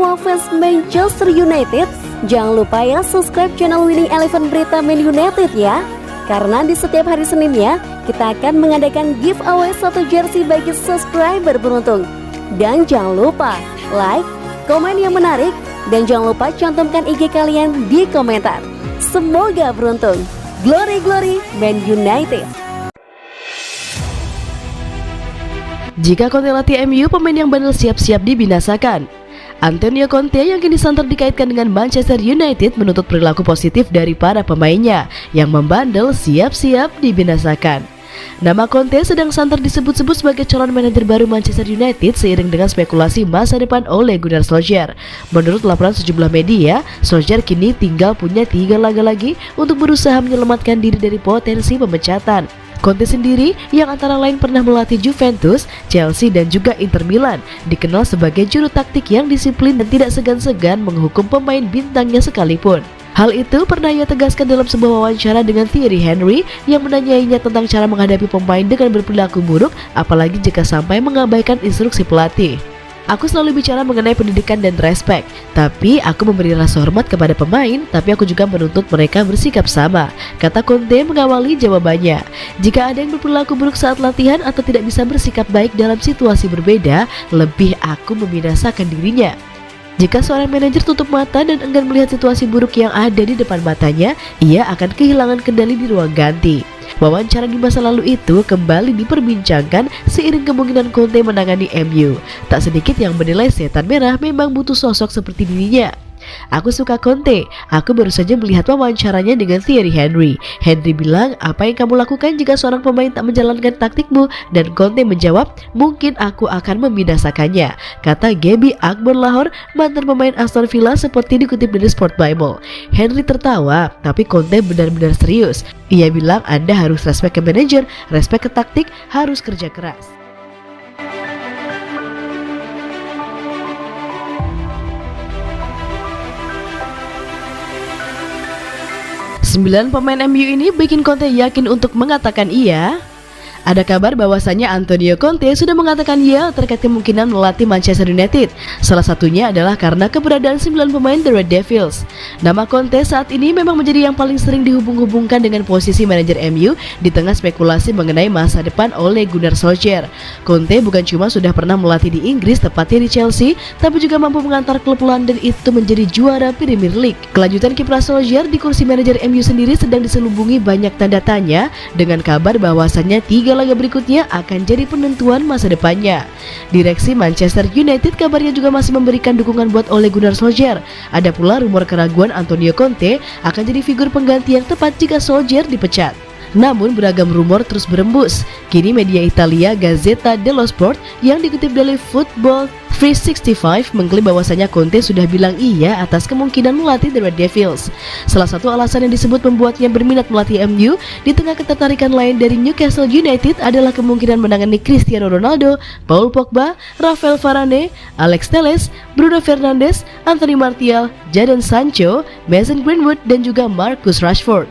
semua fans Manchester United, jangan lupa ya subscribe channel Winning Eleven Berita Man United ya. Karena di setiap hari Seninnya, kita akan mengadakan giveaway 1 jersey bagi subscriber beruntung. Dan jangan lupa like, komen yang menarik, dan jangan lupa cantumkan IG kalian di komentar. Semoga beruntung. Glory Glory Man United. Jika Conte latih MU, pemain yang bandel siap-siap dibinasakan. Antonio Conte yang kini santer dikaitkan dengan Manchester United menuntut perilaku positif dari para pemainnya yang membandel siap-siap dibinasakan. Nama Conte sedang santer disebut-sebut sebagai calon manajer baru Manchester United seiring dengan spekulasi masa depan Ole Gunnar Solskjaer. Menurut laporan sejumlah media, Solskjaer kini tinggal punya 3 laga lagi untuk berusaha menyelamatkan diri dari potensi pemecatan. Conte sendiri yang antara lain pernah melatih Juventus, Chelsea dan juga Inter Milan, dikenal sebagai juru taktik yang disiplin dan tidak segan-segan menghukum pemain bintangnya sekalipun. Hal itu pernah ia tegaskan dalam sebuah wawancara dengan Thierry Henry yang menanyainya tentang cara menghadapi pemain dengan berperilaku buruk, apalagi jika sampai mengabaikan instruksi pelatih. Aku selalu bicara mengenai pendidikan dan respek, tapi aku memberi rasa hormat kepada pemain, tapi aku juga menuntut mereka bersikap sama, kata Conte mengawali jawabannya. Jika ada yang berperilaku buruk saat latihan atau tidak bisa bersikap baik dalam situasi berbeda, lebih aku membinasakan dirinya. Jika seorang manajer tutup mata dan enggan melihat situasi buruk yang ada di depan matanya, ia akan kehilangan kendali di ruang ganti. Wawancara di masa lalu itu kembali diperbincangkan seiring kemungkinan Conte menangani MU. Tak sedikit yang menilai setan merah memang butuh sosok seperti dirinya. Aku suka Conte, aku baru saja melihat wawancaranya dengan Thierry Henry. Henry bilang, apa yang kamu lakukan jika seorang pemain tak menjalankan taktikmu? Dan Conte menjawab, mungkin aku akan membinasakannya, kata Gaby Akbar-Lahore, mantan pemain Aston Villa seperti dikutip dari Sport Bible. Henry tertawa, tapi Conte benar-benar serius. Ia bilang, Anda harus respect ke manajer, respect ke taktik, harus kerja keras. 9 pemain MU ini bikin Conte yakin untuk mengatakan iya. Ada kabar bahwasannya Antonio Conte sudah mengatakan ya terkait kemungkinan melatih Manchester United. Salah satunya adalah karena keberadaan 9 pemain The Red Devils. Nama Conte saat ini memang menjadi yang paling sering dihubung-hubungkan dengan posisi manajer MU di tengah spekulasi mengenai masa depan Ole Gunnar Solskjaer. Conte bukan cuma sudah pernah melatih di Inggris, tepatnya di Chelsea, tapi juga mampu mengantar klub London itu menjadi juara Premier League. Kelanjutan kiprah Solskjaer di kursi manajer MU sendiri sedang diselubungi banyak tanda tanya dengan kabar bahwasannya 3 laga berikutnya akan jadi penentuan masa depannya. Direksi Manchester United kabarnya juga masih memberikan dukungan buat Ole Gunnar Solskjaer. Ada pula rumor keraguan Antonio Conte akan jadi figur pengganti yang tepat jika Solskjaer dipecat. Namun beragam rumor terus berembus. Kini media Italia Gazzetta dello Sport yang dikutip dari Football 365 mengklaim bahwasanya Conte sudah bilang iya atas kemungkinan melatih The Red Devils. Salah satu alasan yang disebut membuatnya berminat melatih MU di tengah ketertarikan lain dari Newcastle United adalah kemungkinan menangani Cristiano Ronaldo, Paul Pogba, Rafael Varane, Alex Telles, Bruno Fernandes, Anthony Martial, Jadon Sancho, Mason Greenwood dan juga Marcus Rashford.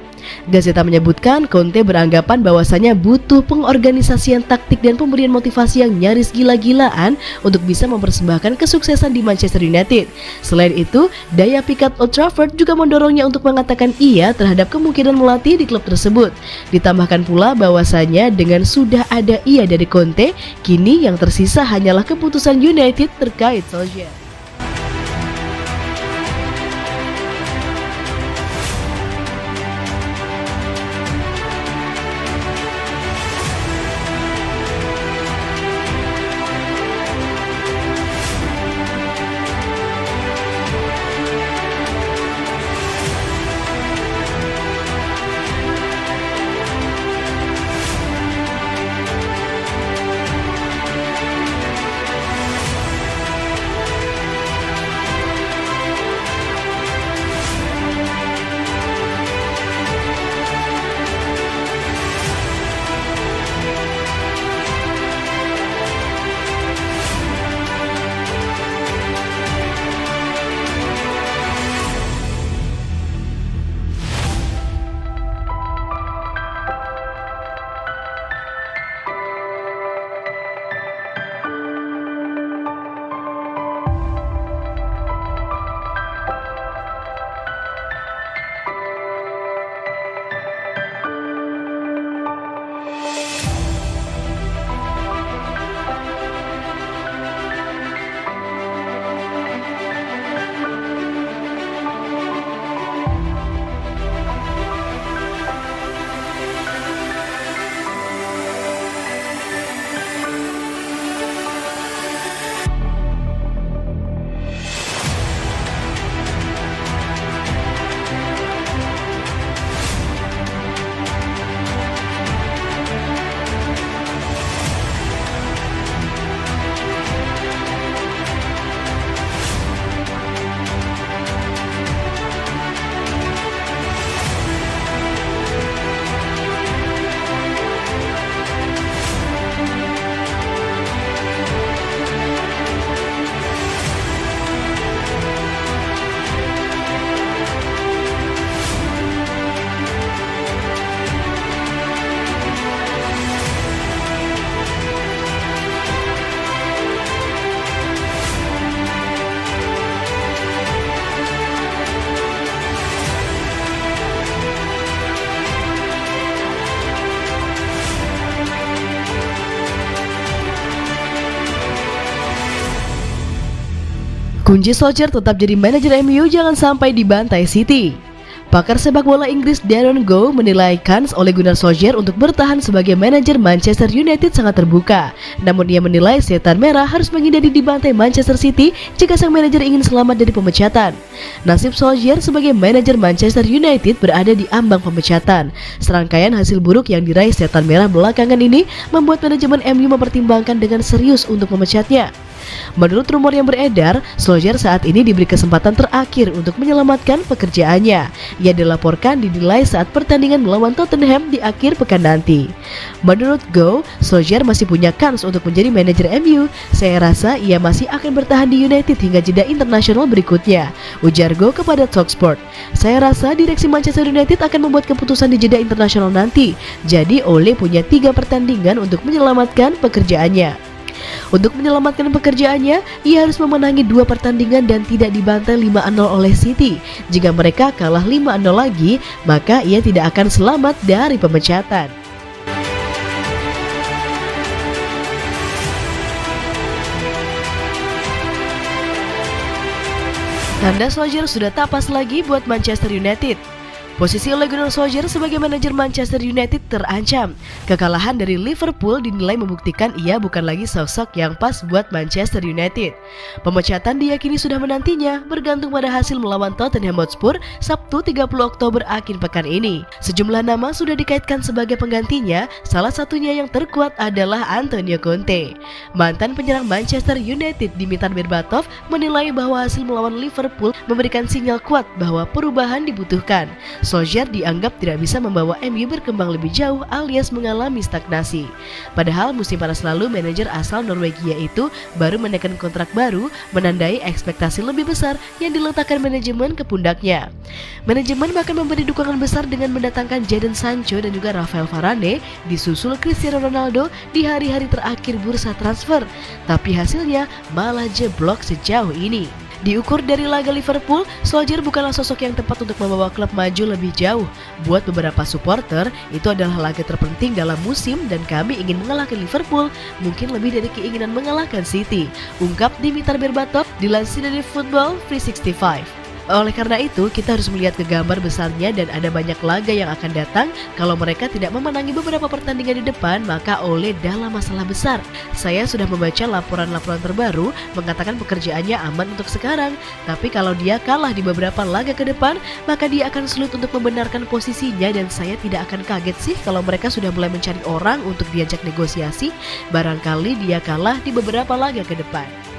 Gazeta menyebutkan Conte beranggapan bahwasanya butuh pengorganisasian taktik dan pemberian motivasi yang nyaris gila-gilaan untuk bisa mempersembahkan kesuksesan di Manchester United. Selain itu, daya pikat Old Trafford juga mendorongnya untuk mengatakan iya terhadap kemungkinan melatih di klub tersebut. Ditambahkan pula bahwasanya dengan sudah ada iya dari Conte, kini yang tersisa hanyalah keputusan United terkait Solskjaer. Kunci Solskjaer tetap jadi manajer MU jangan sampai dibantai City. Pakar sepak bola Inggris Darren Go menilai kans Ole Gunnar Solskjaer untuk bertahan sebagai manajer Manchester United sangat terbuka. Namun ia menilai setan merah harus menghindari dibantai Manchester City jika sang manajer ingin selamat dari pemecatan. Nasib Solskjaer sebagai manajer Manchester United berada di ambang pemecatan. Serangkaian hasil buruk yang diraih setan merah belakangan ini membuat manajemen MU mempertimbangkan dengan serius untuk memecatnya. Menurut rumor yang beredar, Solskjaer saat ini diberi kesempatan terakhir untuk menyelamatkan pekerjaannya. Ia dilaporkan dinilai saat pertandingan melawan Tottenham di akhir pekan nanti. Menurut Go, Solskjaer masih punya kans untuk menjadi manajer MU. Saya rasa ia masih akan bertahan di United hingga jeda internasional berikutnya, ujar Go kepada Talksport. Saya rasa direksi Manchester United akan membuat keputusan di jeda internasional nanti. Jadi Ole punya 3 pertandingan untuk menyelamatkan pekerjaannya. Untuk menyelamatkan pekerjaannya, ia harus memenangi 2 pertandingan dan tidak dibantai 5-0 oleh City. Jika mereka kalah 5-0 lagi, maka ia tidak akan selamat dari pemecatan. Tanda Solskjaer sudah tak pas lagi buat Manchester United. Posisi Ole Gunnar Solskjaer sebagai manajer Manchester United terancam. Kekalahan dari Liverpool dinilai membuktikan ia bukan lagi sosok yang pas buat Manchester United. Pemecatan diyakini sudah menantinya, bergantung pada hasil melawan Tottenham Hotspur Sabtu 30 Oktober akhir pekan ini. Sejumlah nama sudah dikaitkan sebagai penggantinya, salah satunya yang terkuat adalah Antonio Conte. Mantan penyerang Manchester United Dimitar Berbatov menilai bahwa hasil melawan Liverpool memberikan sinyal kuat bahwa perubahan dibutuhkan. Solskjaer dianggap tidak bisa membawa MU berkembang lebih jauh alias mengalami stagnasi. Padahal musim panas lalu manajer asal Norwegia itu baru menaikkan kontrak baru, menandai ekspektasi lebih besar yang diletakkan manajemen ke pundaknya. Manajemen bahkan memberi dukungan besar dengan mendatangkan Jadon Sancho dan juga Rafael Varane, disusul Cristiano Ronaldo di hari-hari terakhir bursa transfer. Tapi hasilnya malah jeblok sejauh ini. Diukur dari laga Liverpool, Solskjaer bukanlah sosok yang tepat untuk membawa klub maju lebih jauh. Buat beberapa supporter, itu adalah laga terpenting dalam musim dan kami ingin mengalahkan Liverpool, mungkin lebih dari keinginan mengalahkan City, ungkap Dimitar Berbatov dilansir dari Football 365. Oleh karena itu, kita harus melihat ke gambar besarnya dan ada banyak laga yang akan datang. Kalau mereka tidak memenangi beberapa pertandingan di depan, maka Ole dalam masalah besar. Saya sudah membaca laporan-laporan terbaru mengatakan pekerjaannya aman untuk sekarang. Tapi kalau dia kalah di beberapa laga ke depan, maka dia akan sulit untuk membenarkan posisinya dan saya tidak akan kaget sih kalau mereka sudah mulai mencari orang untuk diajak negosiasi. Barangkali dia kalah di beberapa laga ke depan.